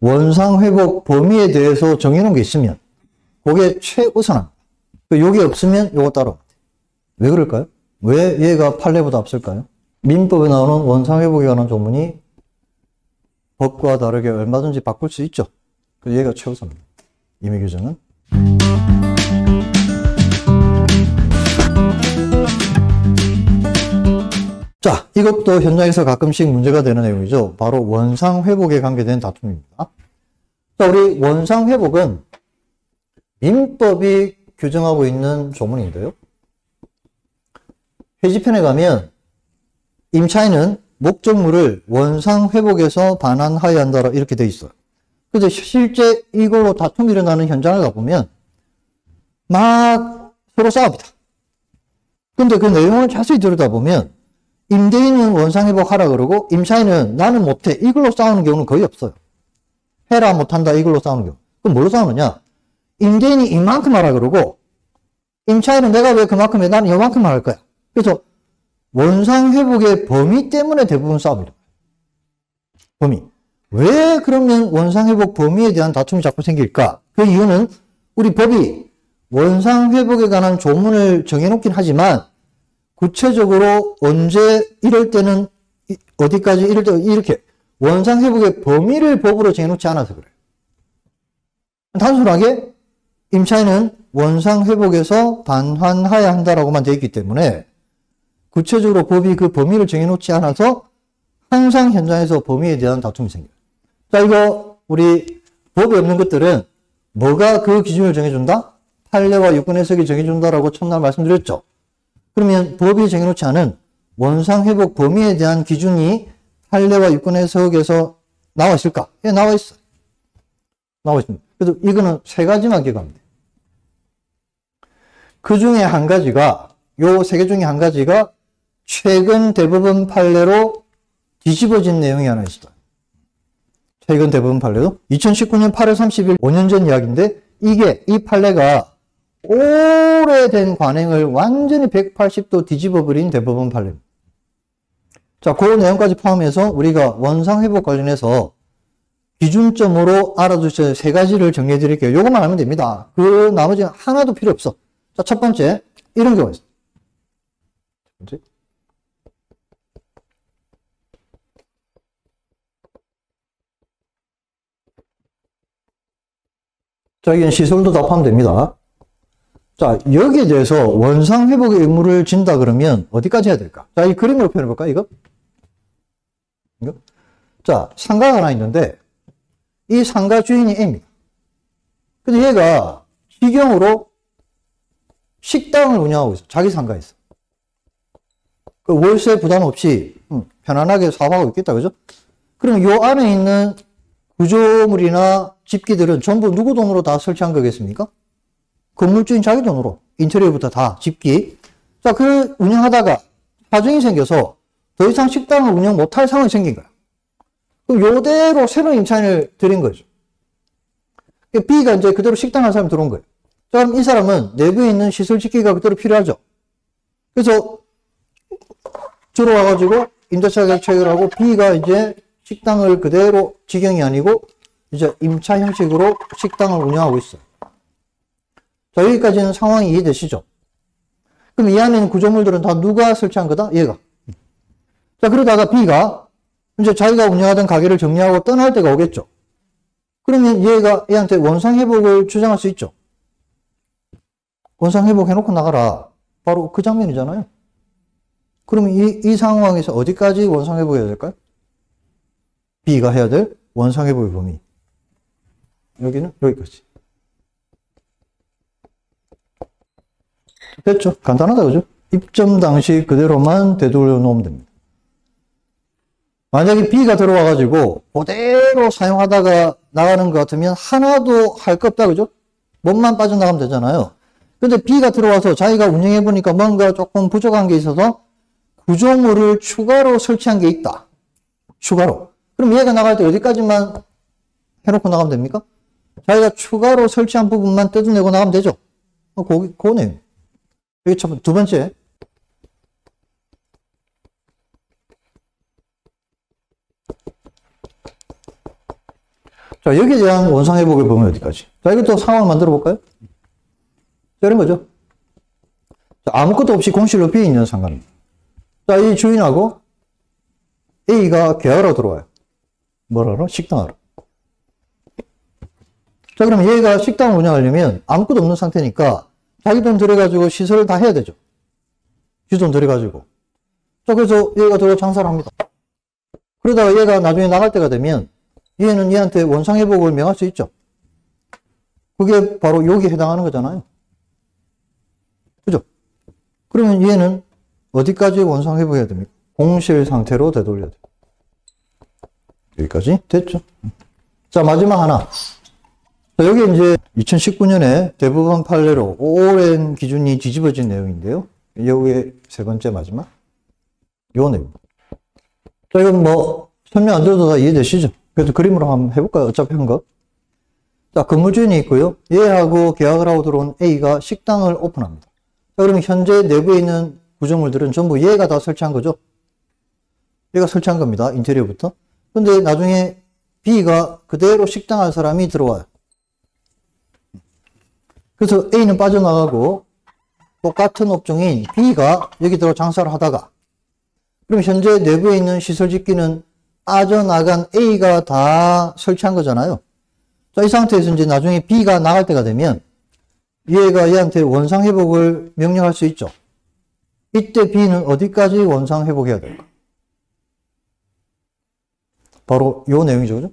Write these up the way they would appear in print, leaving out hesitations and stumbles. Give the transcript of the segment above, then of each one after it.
원상 회복 범위에 대해서 정해놓은 게 있으면 그게 최우선합니다. 요게 없으면 요거 따로. 왜 그럴까요? 왜 얘가 판례보다 앞설까요? 민법에 나오는 원상 회복에 관한 조문이 법과 다르게 얼마든지 바꿀 수 있죠. 그래서 얘가 최우선입니다. 임의 규정은. 자, 이것도 현장에서 가끔씩 문제가 되는 내용이죠. 바로 원상 회복에 관계된 다툼입니다. 자, 우리 원상 회복은 민법이 규정하고 있는 조문인데요. 회지편에 가면 임차인은 목적물을 원상 회복에서 반환하여야 한다 이렇게 돼 있어요. 그래서 실제 이걸로 다툼이 일어나는 현장을 가보면 막 서로 싸웁니다. 근데 그 내용을 자세히 들여다보면 임대인은 원상 회복하라 그러고 임차인은 나는 못해 이걸로 싸우는 경우는 거의 없어요. 해라 못한다 이걸로 싸우는 경우. 그럼 뭘로 싸우느냐? 임대인이 이만큼 하라 그러고 임차인은 내가 왜 그만큼 해? 나는 이만큼 할 거야. 그래서 원상 회복의 범위 때문에 대부분 싸웁니다. 범위. 왜 그러면 원상 회복 범위에 대한 다툼이 자꾸 생길까? 그 이유는 우리 법이 원상 회복에 관한 조문을 정해놓긴 하지만 구체적으로 언제 이럴 때는 어디까지 이럴 때 이렇게 원상 회복의 범위를 법으로 정해놓지 않아서 그래요. 단순하게 임차인은 원상 회복에서 반환하여야 한다라고만 되어 있기 때문에 구체적으로 법이 그 범위를 정해놓지 않아서 항상 현장에서 범위에 대한 다툼이 생겨요. 자, 이거 우리 법에 없는 것들은 뭐가 그 기준을 정해준다? 판례와 유권 해석이 정해준다라고 첫날 말씀드렸죠. 그러면 법이 정해놓지 않은 원상 회복 범위에 대한 기준이 판례와 유권 해석에서 나와 있을까? 예, 나와 있어요. 나와 있습니다. 그래서 이거는 세 가지만 기억하면 돼요. 그 중에 한 가지가, 요 세 개 중에 한 가지가 최근 대법원 판례로 뒤집어진 내용이 하나 있어요. 최근 대법원 판례도 2019년 8월 30일 5년 전 이야기인데 이 판례가 오래된 관행을 완전히 180도 뒤집어버린 대법원 판례입니다. 자, 그 내용까지 포함해서 우리가 원상 회복 관련해서 기준점으로 알아두셔야 세 가지를 정리해 드릴게요. 요것만 알면 됩니다. 그 나머지는 하나도 필요 없어. 자, 첫 번째, 이런 경우가 있어요. 첫 번째. 자, 이건 시설도 답하면 됩니다. 자, 여기에 대해서 원상 회복의 의무를 진다 그러면 어디까지 해야 될까? 자, 이 그림으로 표현해 볼까, 이거? 자, 상가가 하나 있는데, 이 상가 주인이 A입니다. 근데 얘가 희경으로 식당을 운영하고 있어. 자기 상가에서. 그 월세 부담 없이 편안하게 사업하고 있겠다, 그죠? 그럼 요 안에 있는 구조물이나 집기들은 전부 누구 돈으로 다 설치한 거겠습니까? 건물주인 자기 돈으로. 인테리어부터 다, 집기. 자, 그 운영하다가 사정이 생겨서 더 이상 식당을 운영 못할 상황이 생긴 거야. 그럼 요대로 새로운 임차인을 들인 거죠. B가 이제 그대로 식당 한 사람이 들어온 거예요. 자, 그럼 이 사람은 내부에 있는 시설 집기가 그대로 필요하죠. 그래서 들어와가지고 임대차 계약 체결을 하고 B가 이제 식당을 그대로 직영이 아니고 이제 임차 형식으로 식당을 운영하고 있어요. 자, 여기까지는 상황이 이해되시죠? 그럼 이 안에 있는 구조물들은 다 누가 설치한 거다? 얘가. 자, 그러다가 B가 이제 자기가 운영하던 가게를 정리하고 떠날 때가 오겠죠. 그러면 얘가 얘한테 원상 회복을 주장할 수 있죠. 원상 회복 해놓고 나가라. 바로 그 장면이잖아요. 그러면 이 상황에서 어디까지 원상 회복해야 될까요? B가 해야 될 원상 회복의 범위. 여기는 여기까지. 됐죠? 간단하다, 그죠? 입점 당시 그대로만 되돌려 놓으면 됩니다. 만약에 B가 들어와가지고 그대로 사용하다가 나가는 것 같으면 하나도 할 거 없다, 그죠? 몸만 빠져나가면 되잖아요. 근데 B가 들어와서 자기가 운영해보니까 뭔가 조금 부족한 게 있어서 구조물을 추가로 설치한 게 있다. 추가로. 그럼 얘가 나갈 때 어디까지만 해놓고 나가면 됩니까? 자기가 추가로 설치한 부분만 뜯어내고 나가면 되죠. 그거네요. 여기 두 번째. 자, 여기에 대한 원상회복의 범위 어디까지? 자, 이것도 상황을 만들어 볼까요? 자, 이런 거죠. 자, 아무것도 없이 공실로 B에 있는 상관입니다. 자, 이 주인하고 A가 계약하러 들어와요. 뭐라로? 식당하러. 자, 그럼 얘가 식당을 운영하려면 아무것도 없는 상태니까 자기 돈 들여가지고 시설을 다 해야 되죠. 지 돈 들여가지고. 자, 그래서 얘가 들어 장사를 합니다. 그러다가 얘가 나중에 나갈 때가 되면 얘는 얘한테 원상회복을 명할 수 있죠. 그게 바로 여기에 해당하는 거잖아요. 그죠? 그러면 얘는 어디까지 원상회복해야 됩니까? 공실 상태로 되돌려야 돼요. 여기까지 됐죠? 자, 마지막 하나. 자, 여기 이제 2019년에 대법원 판례로 오랜 기준이 뒤집어진 내용인데요. 여기에 세 번째 마지막. 요 내용. 자, 이건 뭐 설명 안 드려도 다 이해되시죠? 그래도 그림으로 한번 해볼까요? 어차피 한 거. 자, 건물주인이 있고요. 얘하고 계약을 하고 들어온 A가 식당을 오픈합니다. 자, 그러면 현재 내부에 있는 구조물들은 전부 얘가 다 설치한 거죠. 얘가 설치한 겁니다. 인테리어부터. 근데 나중에 B가 그대로 식당 할 사람이 들어와요. 그래서 A는 빠져나가고 똑같은 업종인 B가 여기 들어 장사를 하다가, 그럼 현재 내부에 있는 시설 짓기는 빠져나간 A가 다 설치한 거잖아요. 자, 이 상태에서 이제 나중에 B가 나갈 때가 되면 얘가 얘한테 원상회복을 명령할 수 있죠. 이때 B는 어디까지 원상회복해야 될까? 바로 요 내용이죠. 그죠?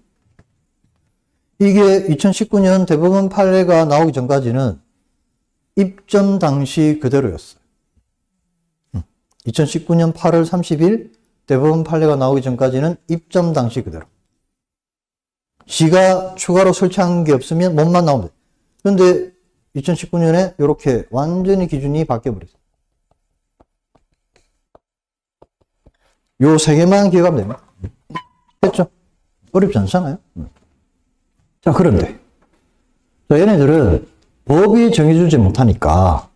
이게 2019년 대법원 판례가 나오기 전까지는 입점 당시 그대로였어요. 2019년 8월 30일 대법원 판례가 나오기 전까지는 입점 당시 그대로. 지가 추가로 설치한 게 없으면 몸만 나오면 돼. 그런데 2019년에 이렇게 완전히 기준이 바뀌어버렸어요. 요 세 개만 기억하면 됩니다. 됐죠? 어렵지 않잖아요? 자, 그런데 자, 얘네들은 법이 정해주지 못하니까,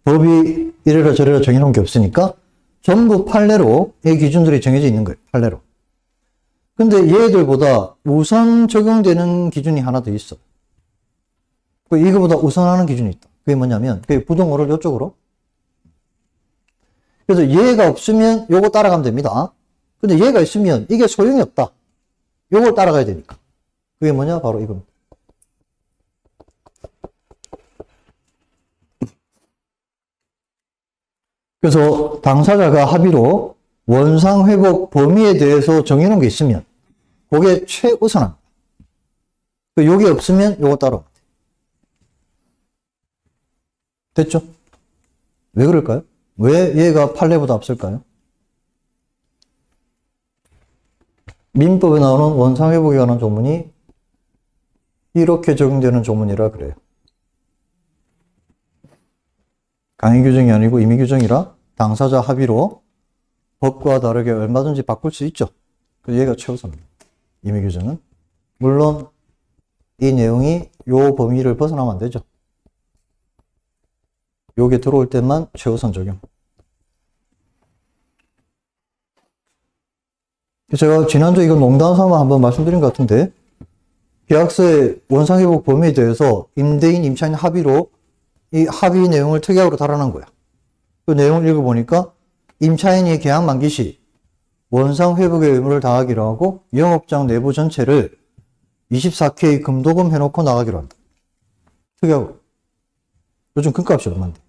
법이 이래라 저래라 정해놓은 게 없으니까 전부 판례로 이 기준들이 정해져 있는 거예요. 판례로. 근데 얘들보다 우선 적용되는 기준이 하나 더 있어. 이거보다 우선하는 기준이 있다. 그게 뭐냐면 그게 부동호를 이쪽으로. 그래서 얘가 없으면 요거 따라가면 됩니다. 근데 얘가 있으면 이게 소용이 없다. 요걸 따라가야 되니까. 그게 뭐냐? 바로 이겁니다. 그래서 당사자가 합의로 원상회복 범위에 대해서 정해놓은 게 있으면 그게 최우선합니다. 요게 없으면 요거 따로. 됐죠? 왜 그럴까요? 왜 얘가 판례보다 앞설까요? 민법에 나오는 원상회복에 관한 조문이 이렇게 적용되는 조문이라 그래요. 강의 규정이 아니고 임의 규정이라 당사자 합의로 법과 다르게 얼마든지 바꿀 수 있죠. 그래서 얘가 최우선입니다. 임의 규정은. 물론 이 내용이 요 범위를 벗어나면 안 되죠. 요게 들어올 때만 최우선 적용. 제가 지난주에 이거 농담 삼아 한번 말씀드린 것 같은데, 계약서의 원상회복 범위에 대해서 임대인, 임차인 합의로 이 합의 내용을 특약으로 달아난 거야. 그 내용을 읽어보니까 임차인이 계약 만기 시 원상회복의 의무를 다하기로 하고 영업장 내부 전체를 24K 금도금 해놓고 나가기로 한다. 특약으로. 요즘 금값이 얼마인데?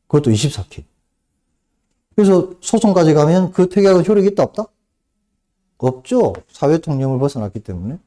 그것도 24K. 그래서 소송까지 가면 그 특약은 효력이 있다 없다? 없죠. 사회통념을 벗어났기 때문에.